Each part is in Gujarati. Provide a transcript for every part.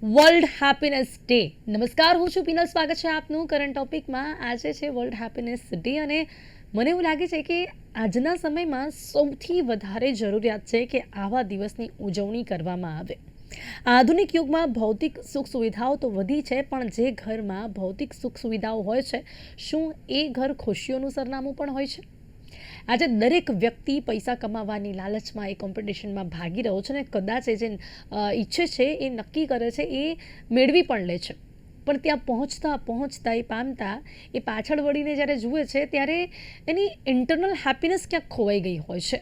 World happiness day. નમસ્કાર, હું છું પીનલ. સ્વાગત છે આપનું કરંટ ટોપિકમાં. આજે છે વર્લ્ડ હેપીનેસ ડે અને મને એવું લાગે છે કે આજના સમયમાં સૌથી વધારે જરૂરિયાત છે કે આવા દિવસની ઉજવણી કરવામાં આવે. આધુનિક યુગમાં ભૌતિક સુખ સુવિધાઓ તો વધી છે, પણ જે ઘરમાં ભૌતિક સુખ સુવિધાઓ હોય છે, શું એ ઘર ખુશીઓનું સરનામું પણ હોય છે? આજે દરેક વ્યક્તિ પૈસા કમાવાની લાલચમાં એ કોમ્પિટિશનમાં ભાગી રહ્યો છે અને કદાચ એ જે ઈચ્છે છે એ નક્કી કરે છે એ મેળવી પણ લે છે. પણ ત્યાં પહોંચતા પહોંચતા એ પામતા એ પાછળ વળીને જ્યારે જુએ છે ત્યારે એની ઇન્ટરનલ હેપીનેસ ક્યાંક ખોવાઈ ગઈ હોય છે.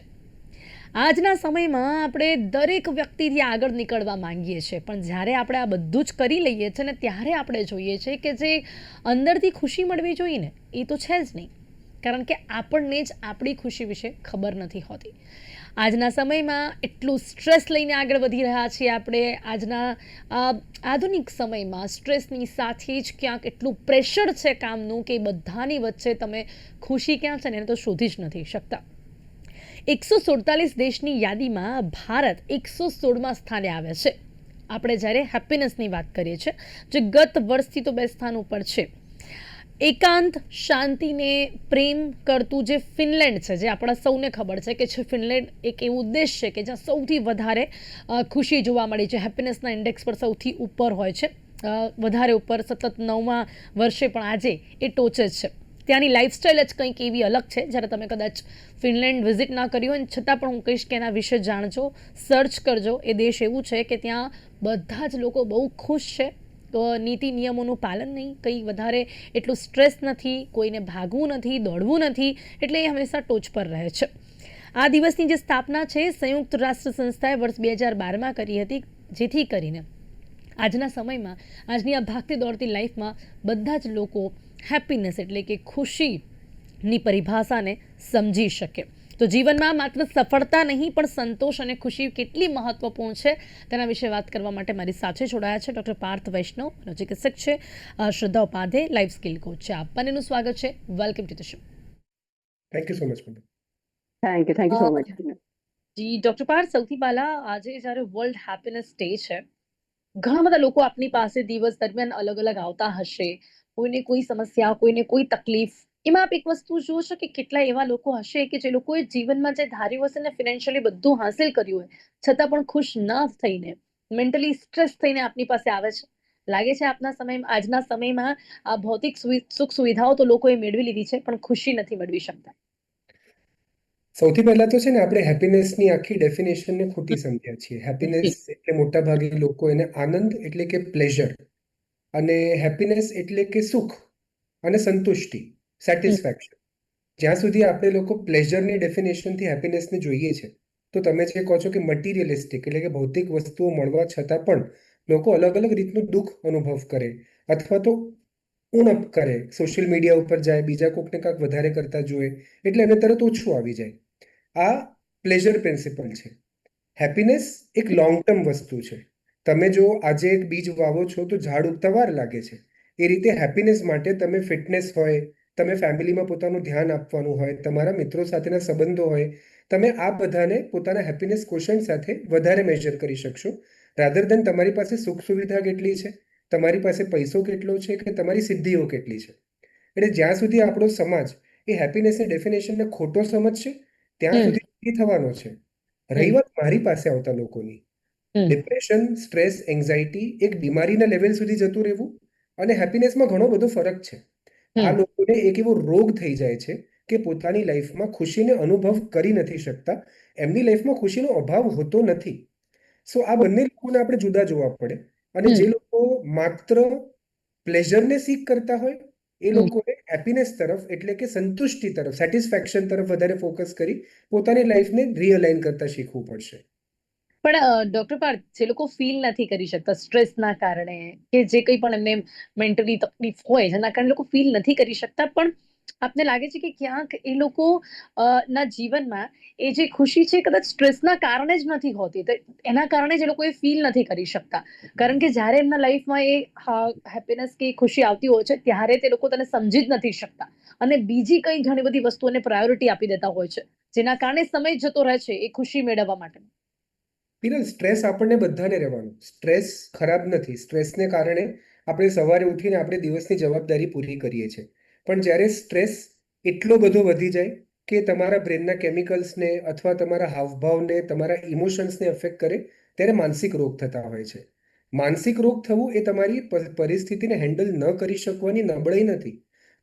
આજના સમયમાં આપણે દરેક વ્યક્તિથી આગળ નીકળવા માંગીએ છીએ, પણ જ્યારે આપણે આ બધું જ કરી લઈએ છીએ ને ત્યારે આપણે જોઈએ છીએ કે જે અંદરથી ખુશી મળવી જોઈએ ને એ તો છે જ નહીં, કારણ કે આપણને જ આપણી ખુશી વિશે ખબર નથી હોતી. આજના સમયમાં એટલું સ્ટ્રેસ લઈને આગળ વધી રહ્યા છીએ આપણે. આજના આધુનિક સમયમાં સ્ટ્રેસની સાથે જ ક્યાંક એટલું પ્રેશર છે કામનું કે બધાની વચ્ચે તમે ખુશી ક્યાં છે ને એને તો શોધી જ નથી શકતા. 147 દેશની યાદીમાં ભારત 116માં સ્થાને આવે છે. આપણે જ્યારે હેપીનેસની વાત કરીએ છીએ, જે ગત વર્ષથી તો બે સ્થાન ઉપર છે. એકાંત, શાંતિને પ્રેમ કરતું જે ફિનલેન્ડ છે, જે આપણા સૌને ખબર છે કે ફિનલેન્ડ એક એવું દેશ છે કે જ્યાં સૌથી વધારે ખુશી જોવા મળી છે. હેપીનેસના ઇન્ડેક્સ પર સૌથી ઉપર હોય છે, વધારે ઉપર, સતત 9મા વર્ષે પણ આજે એ ટોચે જ છે. ત્યાંની લાઈફસ્ટાઈલ જ કંઈક એવી અલગ છે. જ્યારે તમે કદાચ ફિનલેન્ડ વિઝિટ ના કરી હોય, છતાં પણ હું કહીશ કે એના વિશે જાણજો, સર્ચ કરજો. એ દેશ એવું છે કે ત્યાં બધા જ લોકો બહુ ખુશ છે. નીતિ નિયમોનું પાલન નહીં, કંઈ વધારે એટલું સ્ટ્રેસ નથી, કોઈને ભાગવું નથી, દોડવું નથી, એટલે એ હંમેશા ટોચ પર રહે છે. આ દિવસની જે સ્થાપના છે સંયુક્ત રાષ્ટ્ર સંસ્થાએ વર્ષ 2012માં કરી હતી, જેથી કરીને આજના સમયમાં, આજની આ ભાગતી દોડતી લાઈફમાં બધા જ લોકો હેપીનેસ એટલે કે ખુશીની પરિભાષાને સમજી શકે. તો જીવનમાં માત્ર સફળતા નહીં પણ સંતોષ અને ખુશી કેટલી મહત્વપૂર્ણ છે તેના વિશે વાત કરવા માટે મારી સાથે જોડાયા છે ડૉક્ટર પાર્થ વૈષ્ણવ, મનોચિકિત્સક છે, શ્રદ્ધા ઉપાધ્યાય, લાઈફ સ્કિલ કોચ છે. આપ બંનેનું સ્વાગત છે. Welcome to the show. Thank you so much. Thank you so much. જી ડૉક્ટર પાર્થ, સૌથી પહેલા આજે જ્યારે વર્લ્ડ હેપીનેસ ડે છે, ઘણા બધા લોકો આપની પાસે દિવસ દરમિયાન અલગ અલગ આવતા હશે. કોઈને કોઈ સમસ્યા, કોઈને કોઈ તકલીફ. એમાં આપ એક વસ્તુ જુઓ છો કે કેટલા એવા લોકો હશે કે જે લોકોએ જીવનમાં જે ધાર્યું હશે ને, ફિનાન્શિયલી બધું હાંસિલ કર્યું હોય, છતાં પણ ખુશ ન થઈને, મેન્ટલી સ્ટ્રેસ થઈને આપની પાસે આવે છે. લાગે છે આજના સમયમાં આ ભૌતિક સુખ સુવિધાઓ તો લોકોએ મેળવી લીધી છે, પણ ખુશી નથી મેળવી શકતા. સૌથી પહેલા તો છે ને, આપણે હેપીનેસની આખી ડેફિનેશનને ખોટી સમજ્યા છીએ. હેપીનેસ એટલે મોટા ભાગે લોકો એને આનંદ એટલે કે પ્લેઝર, અને હેપીનેસ એટલે કે સુખ અને સંતુષ્ટિ, સેટિસ્ફેક્શન. જ્યાં સુધી આપણે લોકો પ્લેઝરની ડેફિનેશનથી હેપીનેસને જોઈએ છે, તો તમે જે કહો છો કે મટીરિયલિસ્ટિક એટલે કે ભૌતિક વસ્તુઓ મળવા છતાં પણ લોકો અલગ અલગ રીતનું દુઃખ અનુભવ કરે, અથવા તો ઉણપ કરે, સોશિયલ મીડિયા ઉપર જાય, બીજા કોઈકને કાંઈક વધારે કરતા જોઈએ એટલે એને તરત ઓછું આવી જાય. આ પ્લેઝર પ્રિન્સિપલ છે. હેપીનેસ એક લોંગ ટર્મ વસ્તુ છે. તમે જો આજે એક બીજ વાવો છો તો ઝાડ ઉગતા વાર લાગે છે. એ રીતે હેપીનેસ માટે તમે ફિટનેસ હોય, તમે ફેમિલીમાં પોતાનું ધ્યાન આપવાનું હોય, તમારા મિત્રો સાથેના સંબંધો હોય, તમે આ બધાને પોતાના હેપીનેસ ક્વોશન્ટ સાથે વધારે મેજર કરી શકશો, રાધર દેન તમારી પાસે સુખ સુવિધા કેટલી છે, તમારી પાસે પૈસો કેટલો છે, કે તમારી સિદ્ધિઓ કેટલી છે. એટલે જ્યાં સુધી આપણો સમાજ એ હેપીનેસની ડેફિનેશનને ખોટો સમજશે ત્યાં સુધી દુઃખી થવાનો છે. રહી વાત મારી પાસે આવતા લોકોની, ડિપ્રેશન, સ્ટ્રેસ, એન્ઝાઇટી એક બીમારીના લેવલ સુધી જતું રહેવું અને હેપીનેસમાં ઘણો બધો ફરક છે. આ લોકોને એક એવો રોગ થઈ જાય છે કે પોતાની લાઈફમાં ખુશીને અનુભવ કરી નથી શકતા, એમની લાઈફમાં ખુશીનો અભાવ હોતો નથી. સો આ બંને લોકોને આપણે જુદા જોવા પડે. અને જે લોકો માત્ર પ્લેઝરને સીક કરતા હોય એ લોકોને હેપીનેસ તરફ એટલે કે સંતુષ્ટિ તરફ, સેટિસ્ફેક્શન તરફ વધારે ફોકસ કરી પોતાની લાઈફને રિઅલાઇન કરતા શીખવું પડશે. પણ ડોક્ટર પાર્થ, જે લોકો ફીલ નથી કરી શકતા સ્ટ્રેસના કારણે, કે જે કંઈ પણ એમને મેન્ટલી તકલીફ હોય જેના કારણે લોકો ફીલ નથી કરી શકતા, પણ આપને લાગે છે કે ક્યાંક એ લોકો ના જીવનમાં એ જે ખુશી છે કદાચ સ્ટ્રેસના કારણે જ નથી હોતી, તો એના કારણે જ એ લોકો એ ફીલ નથી કરી શકતા. કારણ કે જ્યારે એમના લાઈફમાં એ હેપીનેસ કે ખુશી આવતી હોય છે ત્યારે તે લોકો તેને સમજી જ નથી શકતા અને બીજી કંઈ ઘણી બધી વસ્તુઓને પ્રાયોરિટી આપી દેતા હોય છે, જેના કારણે સમય જતો રહે છે એ ખુશી મેળવવા માટે. પિનલ, સ્ટ્રેસ આપણને બધાને રહેવાનું. સ્ટ્રેસ ખરાબ નથી. સ્ટ્રેસને કારણે આપણે સવારે ઉઠીને આપણે દિવસની જવાબદારી પૂરી કરીએ છીએ. પણ જ્યારે સ્ટ્રેસ એટલો બધો વધી જાય કે તમારા બ્રેનના કેમિકલ્સને અથવા તમારા હાવભાવને, તમારા ઇમોશન્સને અફેક્ટ કરે, ત્યારે માનસિક રોગ થતા હોય છે. માનસિક રોગ થવું એ તમારી પરિસ્થિતિને હેન્ડલ ન કરી શકવાની નબળાઈ નથી.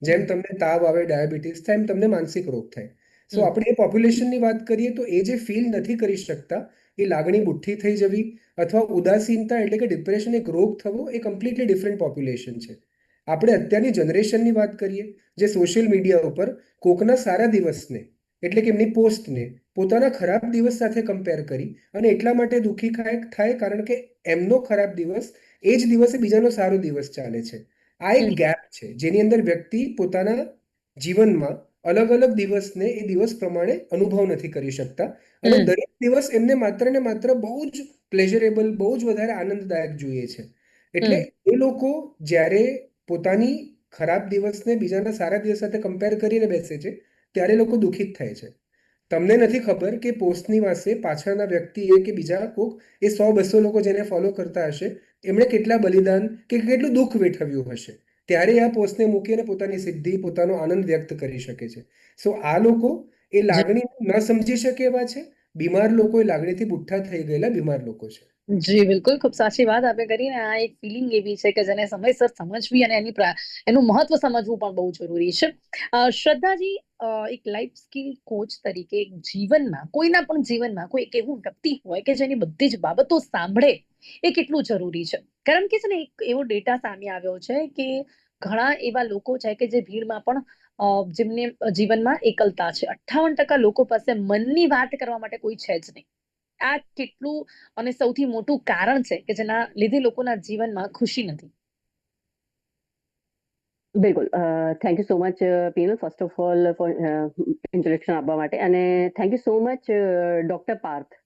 જેમ તમને તાવ આવે, ડાયાબિટીસ થાય, એમ તમને માનસિક રોગ થાય. સો હમ આપણે એ પોપ્યુલેશનની વાત કરીએ તો એ જે ફીલ નથી કરી શકતા, એ લાગણી બુઠ્ઠી થઈ જવી અથવા ઉદાસીનતા એટલે કે ડિપ્રેશન એક રોગ થવો, એ કમ્પ્લીટલી ડિફરન્ટ પોપ્યુલેશન છે. આપણે અત્યારની જનરેશનની વાત કરીએ, જે સોશિયલ મીડિયા ઉપર કોકના સારા દિવસને એટલે કે એમની પોસ્ટને પોતાના ખરાબ દિવસ સાથે કમ્પેર કરી અને એટલા માટે દુઃખી થાય કારણ કે એમનો ખરાબ દિવસ એ જ દિવસે બીજાનો સારો દિવસ ચાલે છે. આ એક હમ ગેપ છે જેની અંદર વ્યક્તિ પોતાના જીવનમાં અલગ અલગ દિવસને એ દિવસ પ્રમાણે અનુભવ નથી કરી શકતા અને હમ દરેક દિવસ એમને માત્ર ને માત્ર બહુ જ પ્લેઝરેબલ, બહુ જ વધારે આનંદદાયક જોઈએ છે. એટલે હમ એ લોકો જ્યારે પોતાની ખરાબ દિવસને બીજાના સારા દિવસ સાથે કમ્પેર કરીને બેસે છે, ત્યારે લોકો દુઃખિત થાય છે. તમને નથી ખબર કે પોસ્ટની પાસે પાછળના વ્યક્તિએ કે બીજા કોક એ 100-200 લોકો જેને ફોલો કરતા હશે, એમણે કેટલા બલિદાન કે કેટલું દુઃખ વેઠવ્યું હશે, ત્યારે આ પોસ્ટને મૂકીને પોતાની સિદ્ધિ, પોતાનો આનંદ વ્યક્ત કરી શકે છે. સો આ લોકો એ જી લાગણી ન સમજી શકે એવા છે. બીમાર લોકો એ લાગણીથી બુઠ્ઠા થઈ ગયેલા બીમાર લોકો છે. જી બિલકુલ, ખૂબ સાચી વાત આપે કરી ને આ એક ફિલિંગ એવી છે કે જેને સમયસર સમજવી અને એનું મહત્વ સમજવું પણ બહુ જરૂરી છે. શ્રદ્ધાજી, એક લાઈફ સ્કિલ કોચ તરીકે જીવનમાં કોઈના પણ જીવનમાં કોઈ એક એવું વ્યક્તિ હોય કે જેની બધી જ બાબતો સાંભળે એ કેટલું જરૂરી છે? કારણ કે છે ને એક એવો ડેટા સામે આવ્યો છે કે ઘણા એવા લોકો છે કે જે ભીડમાં પણ જેમને જીવનમાં એકલતા છે. 58% લોકો પાસે મનની વાત કરવા માટે કોઈ છે જ નહીં. આ કેટલું અને સૌથી મોટું કારણ છે કે જેના લીધે લોકોના જીવનમાં ખુશી નથી. બિલકુલ. Thank you so much Pinal, first of all for introduction આપવા માટે, અને thank you so much doctor Parth,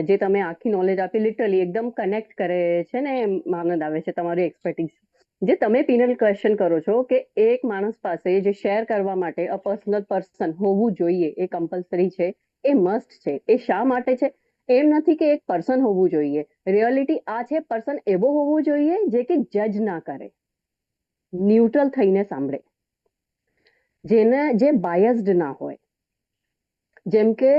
જે તમે આખી નોલેજ આપી, લિટરલી એકદમ કનેક્ટ કરે છે ને એમ આનંદ આવે છે તમારી એક્સપર્ટીઝ. જે તમે પીનલ ક્વેશ્ચન કરો છો કે એક માણસ પાસે જે શેર કરવા માટે અ પર્સનલ પર્સન હોવું જોઈએ, એ કમ્પલસરી છે, એ મસ્ટ છે. એ શા માટે છે? એમ નથી કે એક પર્સન હોવું જોઈએ. રિયાલિટી આ છે, પર્સન એવો હોવો જોઈએ જે કે જજ ના કરે, ન્યુટ્રલ થઈને સાંભળે, જે બાયસ્ડ ના હોય. જેમ કે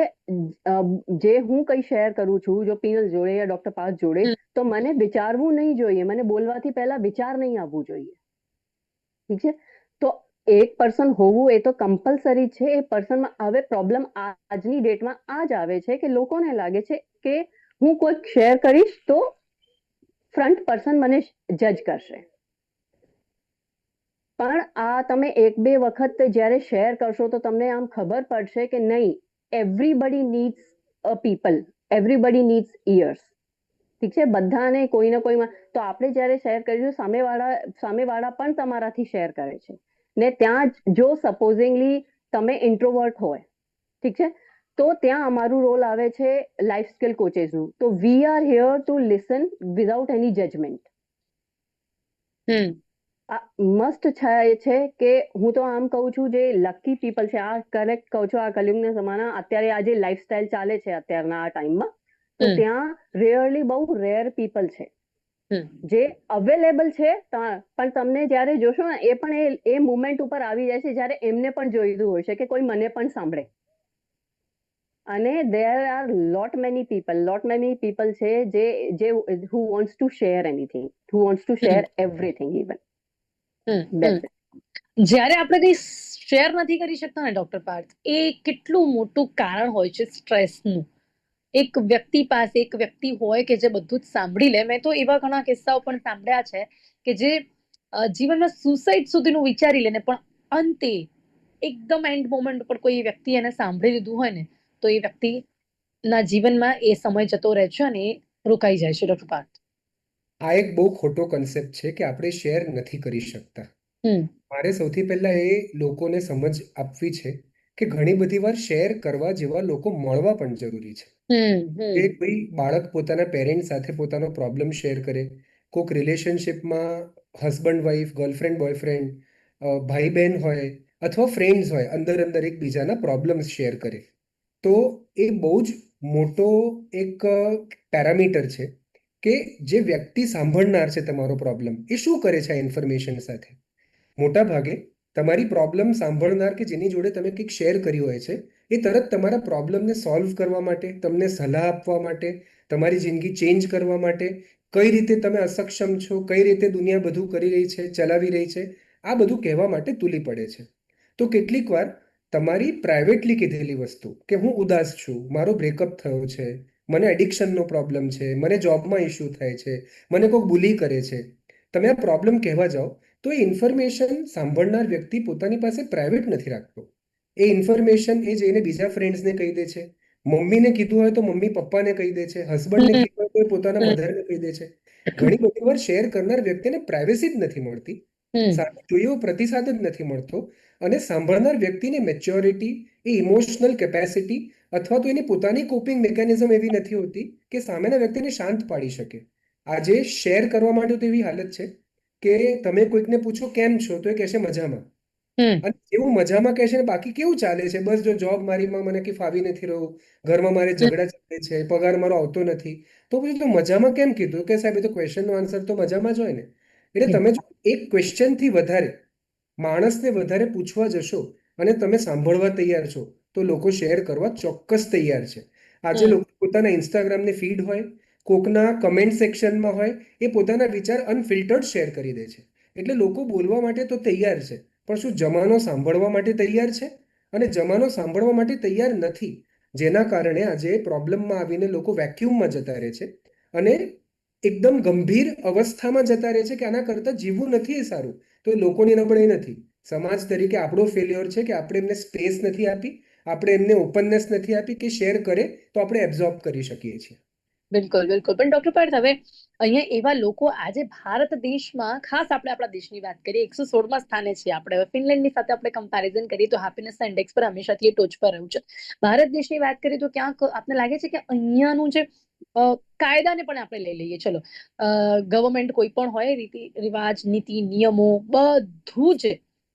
જે હું કઈ શેર કરું છું, જો પીનલ જોડે યા ડોક્ટર પાર્થ જોડે, હમ તો મને વિચારવું નહીં જોઈએ, મને બોલવાથી પહેલા વિચાર નહીં આવવું જોઈએ. ઠીક છે? તો એક પર્સન હોવું એ તો કમ્પલસરી છે. એ પર્સનમાં હવે પ્રોબ્લેમ આજની ડેટમાં આ જ આવે છે કે લોકોને લાગે છે કે હું કોઈક શેર કરીશ તો ફ્રન્ટ પર્સન મને જજ કરશે. પણ આ તમે એક બે વખત જ્યારે શેર કરશો તો તમને આમ ખબર પડશે કે નહીં, એવરીબડી નીડ્સ અ પીપલ, એવરીબડી નીડ્સ ઇયર્સ. ઠીક છે? બધાને કોઈને કોઈમાં તો આપણે જ્યારે શેર કરીશું, સામેવાળા પણ તમારાથી શેર કરે છે ને ત્યાં જો સપોઝિંગલી તમે ઇન્ટ્રોવર્ટ હોય, ઠીક છે, તો ત્યાં અમારું રોલ આવે છે લાઈફ સ્કિલ કોચેસનું. તો we are here to listen without any judgement. Must છે કે હું તો આમ કહું છું, જે લકી પીપલ છે, આ કરેક્ટ કહું છું, આ કલયુગના જમાના અત્યારે આ જે લાઈફસ્ટાઈલ ચાલે છે અત્યારના આ ટાઈમમાં, તો ત્યાં રેયરલી બહુ રેર પીપલ છે જે અવેલેબલ છે. પણ તમને જ્યારે જોશો ને, એ પણ એ મુમેન્ટ ઉપર આવી જાય છે જ્યારે એમને પણ જોઈતું હોય છે કે કોઈ મને પણ સાંભળે. અને there are lot many people છે જે who wants to share anything, who wants to share everything even. That's it. જ્યારે આપણે કઈ શેર નથી કરી શકતા ને ડોક્ટર પાર્થ, એ કેટલું મોટું કારણ હોય છે સ્ટ્રેસનું. એક વ્યક્તિ પાસે એક વ્યક્તિ હોય કે જે બધું જ સાંભળી લે. મેં તો એવા ઘણા કિસ્સાઓ પણ સાંભળ્યા છે કે જે જીવનમાં સુસાઇડ સુધીનું વિચારી લે ને, પણ અંતે એકદમ એન્ડ મોમેન્ટ ઉપર કોઈ વ્યક્તિ એને સાંભળી લીધું હોય ને, તો એ વ્યક્તિના જીવનમાં એ સમય જતો રહે છે અને એ રોકાઈ જાય છે. ડોક્ટર પાર્થ. આ એક બહુ ખોટો કન્સેપ્ટ છે કે આપણે શેર નથી કરી શકતા. હમ મારે સૌથી પહેલા એ લોકોને સમજ આપવી છે કે ઘણી બધી વાર શેર કરવા જેવા લોકો મળવા પણ જરૂરી છે. કે કોઈ બાળક પોતાના પેરેન્ટ સાથે પોતાનો પ્રોબ્લેમ શેર કરે, કોઈક રિલેશનશિપમાં હસબન્ડ વાઈફ, ગર્લફ્રેન્ડ બોયફ્રેન્ડ, ભાઈ બહેન હોય અથવા ફ્રેન્ડ્સ હોય, અંદર અંદર એકબીજાના પ્રોબ્લેમ્સ શેર કરે, તો એ બહુ જ મોટો એક પેરામીટર છે કે જે વ્યક્તિ સાંભળનાર છે તમારો પ્રોબ્લેમ એ શું કરે છે આ ઇન્ફોર્મેશન સાથે. મોટા ભાગે તમારી પ્રોબ્લેમ સાંભળનાર કે જેની જોડે તમે કંઈક શેર કર્યું હોય છે એ તરત તમારા પ્રોબ્લેમને સોલ્વ કરવા માટે, તમને સલાહ આપવા માટે, તમારી જિંદગી ચેન્જ કરવા માટે, કઈ રીતે તમે અસક્ષમ છો, કઈ રીતે દુનિયા બધું કરી રહી છે, ચલાવી રહી છે, આ બધું કહેવા માટે તૂલી પડે છે. તો કેટલીક વાર તમારી પ્રાઇવેટલી કીધેલી વસ્તુ કે હું ઉદાસ છું, મારો બ્રેકઅપ થયો છે, મને એડિક્શનનો પ્રોબ્લેમ છે, મને જોબમાં ઇસ્યુ થાય છે, મને કોઈ બુલી કરે છે, તમે આ પ્રોબ્લેમ કહેવા જાઓ તો એ ઇન્ફોર્મેશન સાંભળનાર વ્યક્તિ પોતાની પાસે પ્રાઇવેટ નથી રાખતો. એ ઇન્ફોર્મેશન એ જઈને બીજા ફ્રેન્ડ્સને કહી દે છે. મમ્મીને કીધું હોય તો મમ્મી પપ્પાને કહી દે છે, હસબન્ડને હમ, કીધું હોય તો એ પોતાના હમ, મધરને કહી દે છે. ઘણી બધી વાર શેર કરનાર વ્યક્તિને પ્રાઇવેસી જ નથી મળતી, હમ, સામે જોઈએ એવો પ્રતિસાદ જ નથી મળતો, અને સાંભળનાર વ્યક્તિની મેચ્યોરિટી, એ ઇમોશનલ કેપેસિટી અથવા તો એની પોતાની કોપિંગ મિકેનિઝમ એવી નથી હોતી કે સામેના વ્યક્તિને શાંત પાડી શકે. આજે શેર કરવા માટે તો એવી હાલત છે કે તમે કોઈકને પૂછો કેમ છો તો એ કહેશે મજામાં. હમ, અને એવું મજામાં કહેશે ને બાકી કેવું ચાલે છે, બસ જો જોબ મારીમાં મને કે ફાવી નથી રહ્યું, ઘરમાં મારે હમ, ઝઘડા ચાલે છે, પગાર મારો આવતો નથી. તો પછી તો મજામાં કેમ કીધું કે સાહેબ એ તો ક્વેશ્ચનનો આન્સર તો મજામાં જ હોય ને. એટલે હમ, તમે જો એક ક્વેશ્ચનથી વધારે માણસને વધારે પૂછવા જશો અને તમે સાંભળવા તૈયાર છો તો લોકો શેર કરવા ચોક્કસ તૈયાર છે. આજે હમ. લોકો પોતાના ઇન્સ્ટાગ્રામની ફીડ હોય, કોકના કમેન્ટ સેક્શનમાં હોય, એ પોતાના વિચાર અનફિલ્ટર્ડ શેર કરી દે છે. એટલે લોકો બોલવા માટે તો તૈયાર છે, પણ શું જમાનો સાંભળવા માટે તૈયાર છે? અને જમાનો સાંભળવા માટે તૈયાર નથી, જેના કારણે આજે પ્રોબ્લેમમાં આવીને લોકો વેક્યુમમાં જતા રહે છે અને એકદમ ગંભીર અવસ્થામાં જતા રહે છે કે આના કરતાં જીવવું નથી એ સારું. તો એ લોકોની નબળાઈ નથી, સમાજ તરીકે આપણો ફેલ્યોર છે કે આપણે એમને સ્પેસ નથી આપી, આપણે એમને ઓપનનેસ નથી આપી કે શેર કરે તો આપણે એબ્ઝોર્બ કરી શકીએ છીએ. બિલકુલ બિલકુલ. પણ ડોક્ટર પાર્થ, હવે અહીંયા એવા લોકો આજે ભારત દેશમાં, ખાસ આપણે આપણા દેશની વાત કરીએ, 116મા સ્થાને છીએ આપણે. હવે ફિનલેન્ડની સાથે આપણે કમ્પેરિઝન કરીએ તો હેપીનેસના ઇન્ડેક્સ પર હંમેશાથી એ ટોચ પર રહ્યું છે. ભારત દેશની વાત કરીએ તો ક્યાંક આપને લાગે છે કે અહીંયાનું જે કાયદાને પણ આપણે લઈ લઈએ, ચલો, ગવર્મેન્ટ કોઈ પણ હોય, રીતિ રિવાજ, નીતિ, નિયમો, બધું જ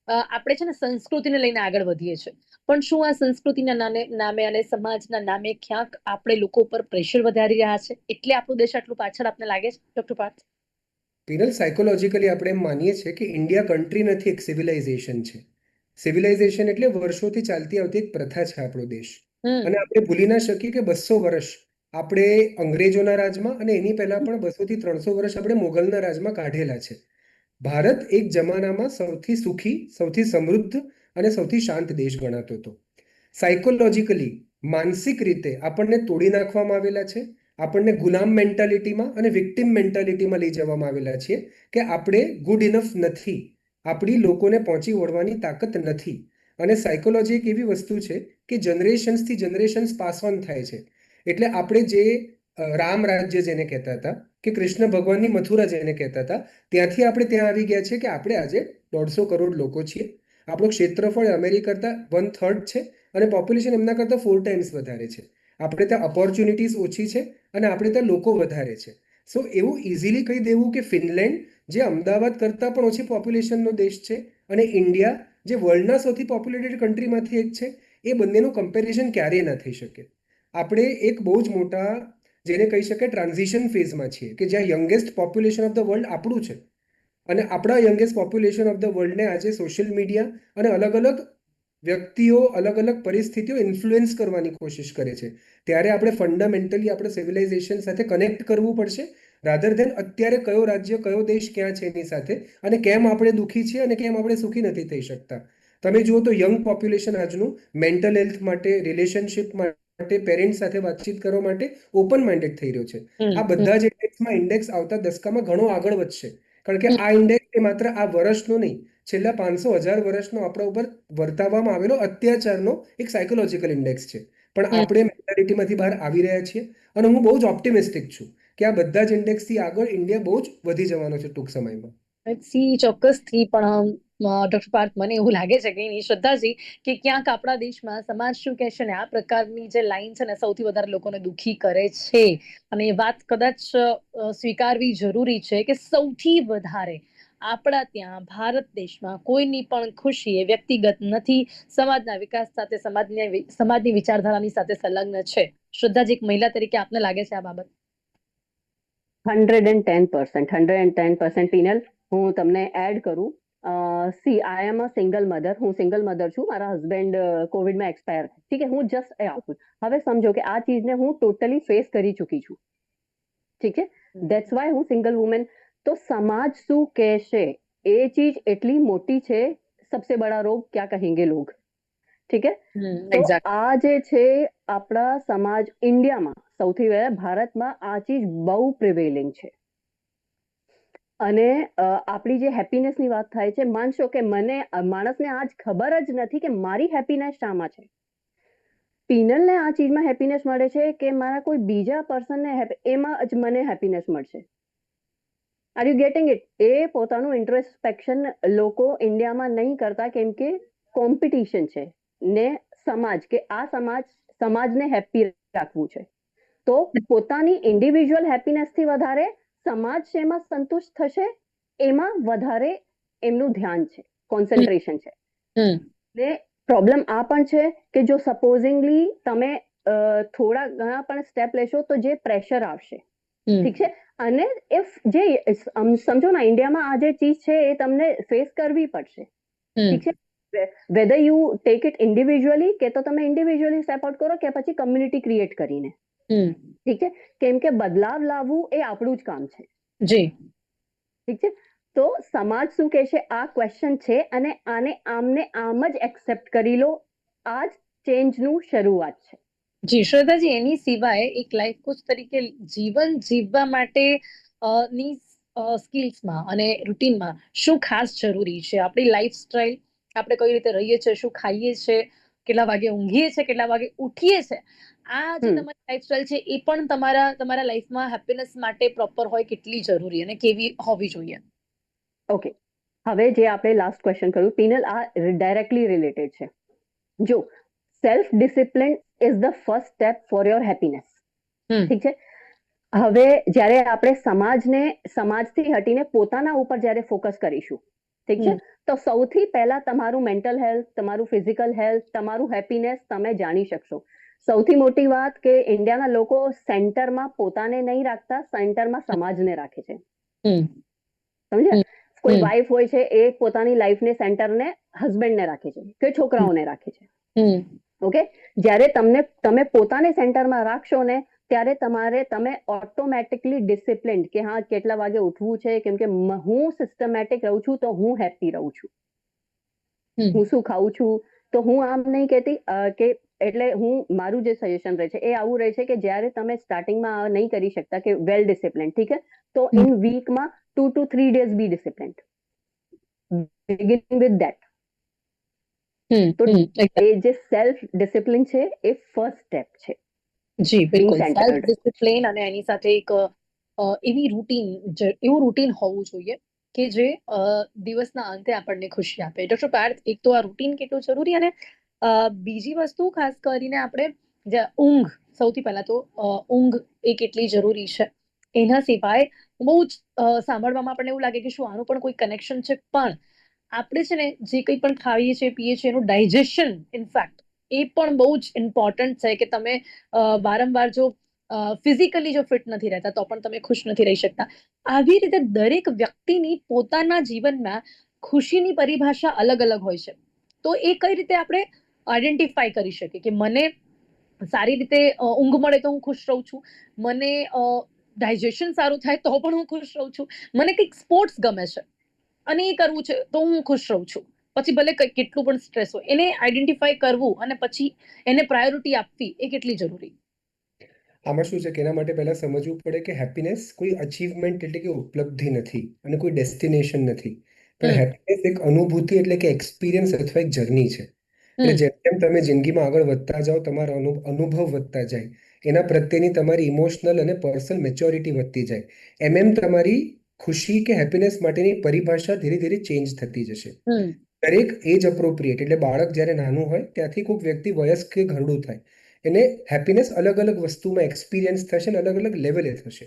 આપણે છે ને સંસ્કૃતિને લઈને આગળ વધીએ છીએ. પણ શું આ સંસ્કૃતિના નામે અને સમાજના નામે ક્યાંક આપણે લોકો ઉપર પ્રેશર વધારી રહ્યા છે, એટલે આપણો દેશ આટલું પાછળ આપને લાગે છે, ડોક્ટર પાર્થ? પિનલ, સાયકોલોજીકલી આપણે એમ માનીએ છીએ કે ઇન્ડિયા કન્ટ્રી નથી, એક સિવિલાઇઝેશન છે. સિવિલાઇઝેશન એટલે વર્ષોથી ચાલતી આવતી એક પ્રથા છે આપણો દેશ. હમ, અને આપણે ભૂલી ના શકીએ કે 200 વર્ષ આપણે અંગ્રેજોના રાજમાં અને એની પહેલા પણ 200 થી 300 વર્ષ આપણે મોગલના રાજમાં કાઢેલા છે. ભારત એક જમાનામાં સૌથી સુખી, સૌથી સમૃદ્ધ અને સૌથી શાંત દેશ ગણાતો હતો. સાયકોલોજીકલી, માનસિક રીતે આપણને તોડી નાખવામાં આવેલા છે, આપણને ગુલામ મેન્ટાલિટીમાં અને વિક્ટિમ મેન્ટાલિટીમાં લઈ જવામાં આવેલા છીએ કે આપણે ગુડ ઇનફ નથી, આપણી લોકોને પહોંચી વળવાની તાકાત નથી. અને સાયકોલોજી એક એવી વસ્તુ છે કે જનરેશન્સથી જનરેશન્સ પાસ ઓન થાય છે. એટલે આપણે જે રામ રાજ્ય જેને કહેતા હતા કે કૃષ્ણ ભગવાનની મથુરા જેને કહેતા હતા, ત્યાંથી આપણે ત્યાં આવી ગયા છે કે આપણે આજે 150 કરોડ લોકો છીએ. આપણું ક્ષેત્રફળ અમેરિકા કરતાં 1/3 છે અને પોપ્યુલેશન એમના કરતાં 4 ટાઈમ્સ વધારે છે. આપણે ત્યાં ઓપોર્ચ્યુનિટીઝ ઓછી છે અને આપણે ત્યાં લોકો વધારે છે. સો એવું ઇઝીલી કહી દેવું કે ફિનલેન્ડ, જે અમદાવાદ કરતાં પણ ઓછી પોપ્યુલેશનનો દેશ છે, અને ઇન્ડિયા, જે વર્લ્ડના સૌથી પોપ્યુલેટેડ કન્ટ્રીમાંથી એક છે, એ બંનેનું કમ્પેરિઝન ક્યારેય ના થઈ શકે. આપણે એક બહુ જ મોટા, જેને કહી શકાય, ટ્રાન્ઝિશન ફેઝમાં છીએ કે જ્યાં youngest population of the world આપણું છે. અને આપણા યંગેસ્ટ પોપ્યુલેશન ઓફ ધ વર્લ્ડને આજે સોશિયલ મીડિયા અને અલગ અલગ વ્યક્તિઓ, અલગ અલગ પરિસ્થિતિઓ ઇન્ફ્લુએન્સ કરવાની કોશિશ કરે છે. ત્યારે આપણે ફંડામેન્ટલી આપણે સિવિલાઇઝેશન સાથે કનેક્ટ કરવું પડશે, રાધર ધેન અત્યારે કયો રાજ્ય, કયો દેશ ક્યાં છે એની સાથે, અને કેમ આપણે દુઃખી છીએ અને કેમ આપણે સુખી નથી થઈ શકતા. તમે જુઓ તો યંગ પોપ્યુલેશન આજનું મેન્ટલ હેલ્થ માટે, રિલેશનશિપ માટે, પેરેન્ટ્સ સાથે વાતચીત કરવા માટે ઓપન માઇન્ડેડ થઈ રહ્યો છે. હમ, આ બધા જ ઇન્ડેક્સમાં ઇન્ડેક્સ આવતા દસકામાં ઘણો આગળ વધશે, કારણ કે હમ, આ ઇન્ડેક્સ એ માત્ર આ વર્ષનો નહીં, છેલ્લા 500,000 વર્ષનો આપણા ઉપર વર્તાવવામાં આવેલો અત્યાચારનો એક સાયકોલોજીકલ ઇન્ડેક્સ છે. પણ હમ. આપણે મેન્ટાલિટીમાંથી બહાર આવી રહ્યા છીએ અને હું બહુ જ ઓપ્ટિમિસ્ટિક છું કે આ બધા જ ઇન્ડેક્સથી આગળ ઇન્ડિયા બહુ જ વધી જવાનો છે ટૂંક સમયમાં. સી ચોક્કસથી. પણ ડોક્ટર પાર્થ, મને એવું લાગે છે કે એની શ્રદ્ધાજી, કે ક્યાંક આપણા દેશમાં સમાજ શું કહેશે ને આ પ્રકારની જે લાઈન છે ને સૌથી વધારે લોકોને દુઃખી કરે છે. અને એ વાત કદાચ સ્વીકારવી જરૂરી છે કે સૌથી વધારે આપણા ત્યાં ભારત દેશમાં કોઈની પણ ખુશી એ વ્યક્તિગત નથી, સમાજના વિકાસ સાથે સમાજની વિચારધારાની સાથે સંલગ્ન છે. શ્રદ્ધાજી, એક મહિલા તરીકે આપને લાગે છે આ બાબત? 110%, પિનલ, હું તમને એડ કરું. See I am a single mother. હું સિંગલ મધર છું. મારા હસબન્ડ કોવિડમાં એક્સપાયર. ઠીક છે, હું જસ્ટ આપું. હવે સમજો કે આ ચીજને હું ટોટલી ફેસ કરી ચૂકી છું. ઠીક છે, ધેટ્સ વાય હું સિંગલ વુમેન. તો સમાજ શું કહેશે એ ચીજ એટલી મોટી છે. સબસે બડા રોગ ક્યા કહેંગે લોગ. ઠીક છે, તો એક્ઝેક્ટ. આ જે છે આપણા સમાજ ઇન્ડિયામાં, સૌથી વધારે ભારતમાં આ ચીજ બહુ પ્રિવેલિંગ છે. અને આપણી જે હેપીનેસની વાત થાય છે, માનશો કે મને માણસને આજ ખબર જ નથી કે મારી હેપીનેસ શામાં છે. પિનલને આ ચીજમાં હેપીનેસ મળે છે કે મારા કોઈ બીજા પર્સનને એમાં જ મને હેપીનેસ મળશે. Are you getting it? એ પોતાનું ઇન્ટ્રોસ્પેક્શન લોકો ઇન્ડિયામાં નહીં કરતા, કેમ કે કોમ્પિટિશન છે ને સમાજ, કે આ સમાજને હેપી રાખવું છે. તો પોતાની ઇન્ડિવિજ્યુઅલ હેપીનેસથી વધારે સમાજ શેમાં સંતુષ્ટ થશે એમાં વધારે એમનું ધ્યાન છે, કોન્સન્ટ્રેશન છે. ને પ્રોબ્લેમ આ પણ છે કે જો સપોઝિંગલી તમે થોડા ઘણા પણ સ્ટેપ લેશો તો જે પ્રેશર આવશે. ઠીક છે, અને ઇફ જે સમજો ને ઇન્ડિયામાં આ જે ચીજ છે એ તમને ફેસ કરવી પડશે. ઠીક છે, whether you take it individually, કે તો તમે ઇન્ડિવિજ્યુઅલી સપોર્ટ કરો કે પછી કમ્યુનિટી ક્રિએટ કરીને. ઠીક છે, કેમ કે બદલાવ લાવવું એ આપણું જ કામ છે. જી. ઠીક છે, તો સમાજ શું કહેશે આ ક્વેશ્ચન છે, અને આને આમને આમ જ એક્સેપ્ટ કરી લો. આ જ ચેન્જનું શરૂઆત છે. જી શ્રદ્ધાજી, એની સિવાય એક લાઈફ કોચ તરીકે જીવન જીવવા માટે ની સ્કિલ્સમાં અને રૂટીનમાં શું ખાસ જરૂરી છે? આપણી લાઈફસ્ટાઈલ, આપણે કઈ રીતે રહીએ છીએ, શું ખાઈએ છીએ, કેટલા વાગે ઊંઘીએ છીએ, કેટલા વાગે ઉઠીએ છીએ, આ જે તમારી લાઈફસ્ટાઈલ છે એ પણ તમારા લાઈફમાં હેપીનેસ માટે પ્રોપર હોય કેટલી જરૂરી અને કેવી હોવી જોઈએ? ઓકે, હવે જે આપણે લાસ્ટ ક્વેશ્ચન કર્યું પિનલ, આ ડાયરેક્ટલી રિલેટેડ છે. જો self discipline is the first step for your happiness. ઠીક છે, હવે જ્યારે આપણે સમાજથી હટીને પોતાના ઉપર જ્યારે ફોકસ કરીશું, ઠીક છે, તો સૌથી પહેલા તમારું મેન્ટલ હેલ્થ, તમારું ફિઝિકલ હેલ્થ, તમારું હેપીનેસ તમે જાણી શકશો. સૌથી મોટી વાત કે ઇન્ડિયાના લોકો સેન્ટરમાં પોતાને નહીં રાખતા, સેન્ટરમાં સમાજને રાખે છે. સમજ્યા? કોઈ વાઇફ હોય છે એ પોતાની લાઈફને સેન્ટરને હસબન્ડને રાખે છે કે છોકરાઓને રાખે છે. ઓકે, જ્યારે તમે પોતાને સેન્ટરમાં રાખશો ને ત્યારે તમે ઓટોમેટિકલી ડિસિપ્લિન્ડ, કે હા કેટલા વાગે ઉઠવું છે, કેમ કે હું સિસ્ટમેટિક રહું છું તો હું હેપી રહું છું. હું શું ખાઉં છું, તો હું આમ નહીં કહેતી કે એટલે મારું જે સજેશન રહે છે એ આવું રહે છે કે જ્યારે તમે સ્ટાર્ટિંગમાં નહીં કરી શકતા કે વેલ ડિસિપ્લિન, ઠીક છે, તો ઇન વીકમાં 2 to 3 days be disciplined, beginning with that. તો એ જે સેલ્ફ ડિસિપ્લિન છે એ ફર્સ્ટ સ્ટેપ છે. જી બિલકુલ, Being સેલ્ફ centered. ડિસિપ્લિન અને એની સાથે એક એવું રૂટીન હોવું જોઈએ કે જે દિવસના અંતે આપણને ખુશી આપે. ડોક્ટર પાર્થ, એક તો આ રૂટીન કેટલું જરૂરી, અને બીજી વસ્તુ ખાસ કરીને આપણે જે ઊંઘ, સૌથી પહેલા તો ઊંઘ એ કેટલી જરૂરી છે. એના સિવાય બહુ જ સાંભળવામાં આપણને એવું લાગે કે શું આનું પણ કોઈ કનેક્શન છે, પણ આપણે છે ને જે કંઈ પણ ખાઈએ છીએ, પીએ છીએ, એનું ડાયજેશન ઇનફેક્ટ એ પણ બહુ જ ઇમ્પોર્ટન્ટ છે કે તમે વારંવાર જો ફિઝિકલી જો ફિટ નથી રહેતા તો પણ તમે ખુશ નથી રહી શકતા. આવી રીતે દરેક વ્યક્તિની પોતાના જીવનમાં ખુશીની પરિભાષા અલગ અલગ હોય છે. તો એ કઈ રીતે આપણે આઈડેન્ટિફાઈ કરી શકીએ કે મને સારી રીતે ઊંઘ મળે તો હું ખુશ રહું છું, મને ડાયજેશન સારું થાય તો પણ હું ખુશ રહું છું, મને કંઈક સ્પોર્ટ્સ ગમે છે અને એ કરવું છે તો હું ખુશ રહું છું, પછી ભલે કેટલું પણ સ્ટ્રેસ હોય, એને આઈડેન્ટિફાઈ કરવું અને પછી એને પ્રાયોરિટી આપવી એ કેટલી જરૂરી? આમાં શું છે કે એના માટે પહેલા સમજવું પડે કે હેપીનેસ કોઈ અચીવમેન્ટ એટલે કે ઉપલબ્ધિ નથી અને કોઈ ડેસ્ટિનેશન નથી, પણ હેપીનેસ એક અનુભૂતિ એટલે કે એક્સપિરિયન્સ અથવા એક જર્ની છે. એટલે જેમ જેમ તમે જિંદગીમાં આગળ વધતા જાઓ, તમારો અનુભવ વધતા જાય, એના પ્રત્યેની તમારી ઇમોશનલ અને પર્સનલ મેચ્યોરિટી વધતી જાય, એમ તમારી ખુશી કે હેપીનેસ માટેની પરિભાષા ધીરે ધીરે ચેન્જ થતી જશે. દરેક એજ અપ્રોપ્રિએટ, એટલે બાળક જ્યારે નાનું હોય ત્યાંથી કોઈક વ્યક્તિ વયસ્ક કે ઘરડું થાય, એને હેપીનેસ અલગ અલગ વસ્તુમાં એક્સપિરિયન્સ થશે અને અલગ અલગ લેવલે થશે.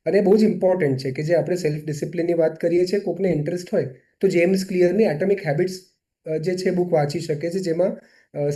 અને બહુ જ ઇમ્પોર્ટન્ટ છે કે જે આપણે સેલ્ફ ડિસિપ્લિનની વાત કરીએ છીએ, કોકને ઇન્ટરેસ્ટ હોય તો જેમ્સ ક્લિયરની એટોમિક હેબિટ્સ જે છે બુક વાંચી શકે છે, જેમાં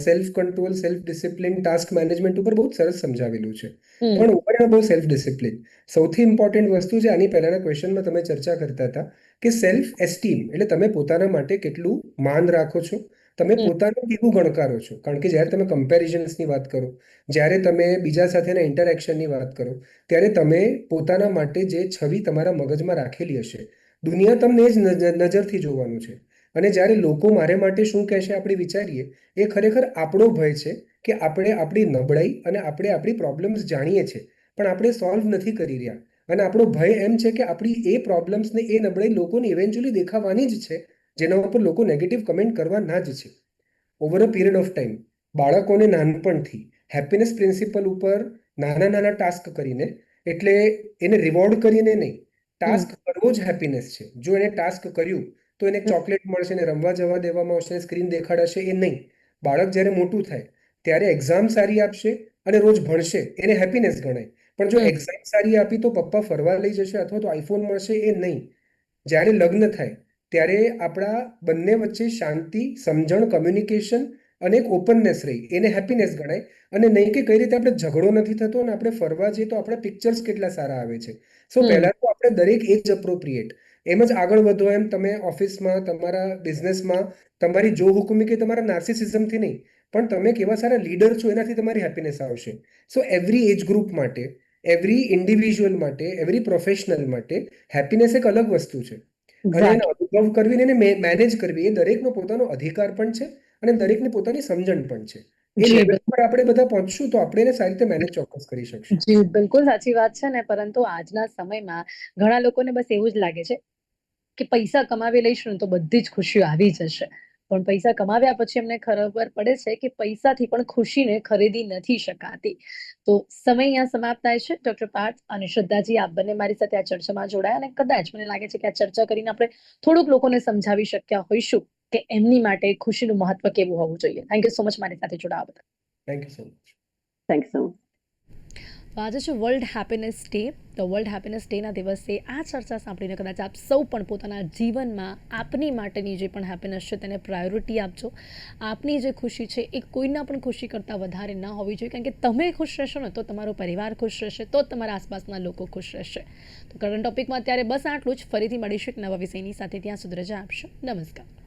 self control, self discipline, task management ઉપર બહુ જ સરસ સમજાવેલું છે. પણ ઉપર બહુ સેલ્ફ ડિસિપ્લિન સૌથી ઇમ્પોર્ટન્ટ વસ્તુ છે. આની પહેલાના ક્વેશ્ચનમાં તમે ચર્ચા કરતા હતા કે સેલ્ફ એસ્ટીમ એટલે તમે પોતાના માટે કેટલું માન રાખો છો, તમે પોતાને કેવું ગણકારો છો. કારણ કે જ્યારે તમે કમ્પેરિઝન્સની વાત કરો, જ્યારે તમે બીજા સાથેના ઇન્ટરેક્શનની વાત કરો, ત્યારે તમે પોતાના માટે જે છબી તમારા મગજમાં રાખેલી હશે, દુનિયા તમને જ નજરથી જોવાનું છે. અને જ્યારે લોકો મારે માટે શું કહેશે આપણે વિચારીએ, એ ખરેખર આપણો ભય છે કે આપણે આપણી નબળાઈ અને આપણે આપણી પ્રોબ્લેમ્સ જાણીએ છીએ પણ આપણે સોલ્વ નથી કરી રહ્યા. અને આપણો ભય એમ છે કે આપણી એ પ્રોબ્લેમ્સને, એ નબળાઈ લોકોને ઇવેન્ચ્યુઅલી દેખાવાની જ છે, જેના ઉપર લોકો નેગેટિવ કમેન્ટ કરવાના જ છે. Over a period of time બાળકોને નાનપણથી હેપીનેસ પ્રિન્સિપલ ઉપર નાના નાના ટાસ્ક કરીને, એટલે એને રિવોર્ડ કરીને નહીં, ટાસ્ક કરવો જ હેપીનેસ છે. જો એને ટાસ્ક કર્યું તો એને ચોકલેટ મળશે, ને રમવા જવા દેવામાં આવશે, સ્ક્રીન દેખાડાશે, એ નહીં. બાળક જ્યારે મોટું થાય ત્યારે એક્ઝામ સારી આપશે અને રોજ ભણશે, એને હેપીનેસ ગણાય. પણ જો એક્ઝામ સારી આપી તો પપ્પા ફરવા લઈ જશે અથવા તો આઈફોન મળશે, એ નહીં. જ્યારે લગ્ન થાય ત્યારે આપણા બંને વચ્ચે શાંતિ, સમજણ, કમ્યુનિકેશન અને એક ઓપનનેસ રહી, એને હેપીનેસ ગણાય. અને નહીં કે કઈ રીતે આપણે ઝઘડો નથી થતો અને આપણે ફરવા જઈએ તો આપણા પિક્ચર્સ કેટલા સારા આવે છે. સો પહેલા તો આપણે દરેક એજ અપ્રોપ્રિએટ, એમ જ આગળ વધો એમ તમે ઓફિસમાં, તમારા બિઝનેસમાં તમારી જો હુકુમી કે તમારા નાર્સિસિઝમથી નહીં, પણ તમે કેવા સારા લીડર છો એનાથી તમારી હેપીનેસ આવશે. સો એવરી એજ ગ્રુપ માટે, એવરી ઇન્ડિવિજ્યુઅલ માટે, એવરી પ્રોફેશનલ માટે હેપીનેસ એક અલગ વસ્તુ છે. અને એને અનુભવ કરવી, એને મેનેજ કરવી, એ દરેકનો પોતાનો અધિકાર પણ છે અને દરેકની પોતાની સમજણ પણ છે. એ જી લેવલ પર આપણે બધા પહોંચશું તો આપણે એને સારી રીતે મેનેજ ચોક્કસ કરી શકશું. જી બિલકુલ સાચી વાત છે ને, પરંતુ આજના સમયમાં ઘણા લોકોને બસ એવું જ લાગે છે કે પૈસા કમાવી લઈશું ને તો બધી જ ખુશીઓ આવી જશે. પણ પૈસા કમાવ્યા પછી એમને ખબર પડે છે કે પૈસાથી પણ ખુશીને ખરીદી નથી શકાતી. તો સમય અહીંયા સમાપ્ત થાય છે. ડોક્ટર પાર્થ અને શ્રદ્ધાજી, આપ બંને મારી સાથે આ ચર્ચામાં જોડાયા અને કદાચ મને લાગે છે કે આ ચર્ચા કરીને આપણે થોડુંક લોકોને સમજાવી શક્યા હોઈશું કે એમની માટે ખુશીનું મહત્વ કેવું હોવું જોઈએ. થેન્ક યુ સો મચ મારી સાથે જોડાવા બદલ. Thank you so much. Thank you so much. તો આજે છે વર્લ્ડ હેપીનેસ ડે. તો વર્લ્ડ હેપીનેસ ડેના દિવસે આ ચર્ચા સાંભળીને કદાચ આપ સૌ પણ પોતાના જીવનમાં આપની માટેની જે પણ હેપીનેસ છે તેને પ્રાયોરિટી આપજો. આપની જે ખુશી છે એ કોઈના પણ ખુશી કરતાં વધારે ના હોવી જોઈએ, કારણ કે તમે ખુશ રહેશો ને તો તમારો પરિવાર ખુશ રહેશે, તો જ તમારા આસપાસના લોકો ખુશ રહેશે. તો કરંટ ટોપિકમાં અત્યારે બસ આટલું જ. ફરીથી મળીશું એક નવા વિષયની સાથે. ત્યાં સુધી રજા આપશો. નમસ્કાર.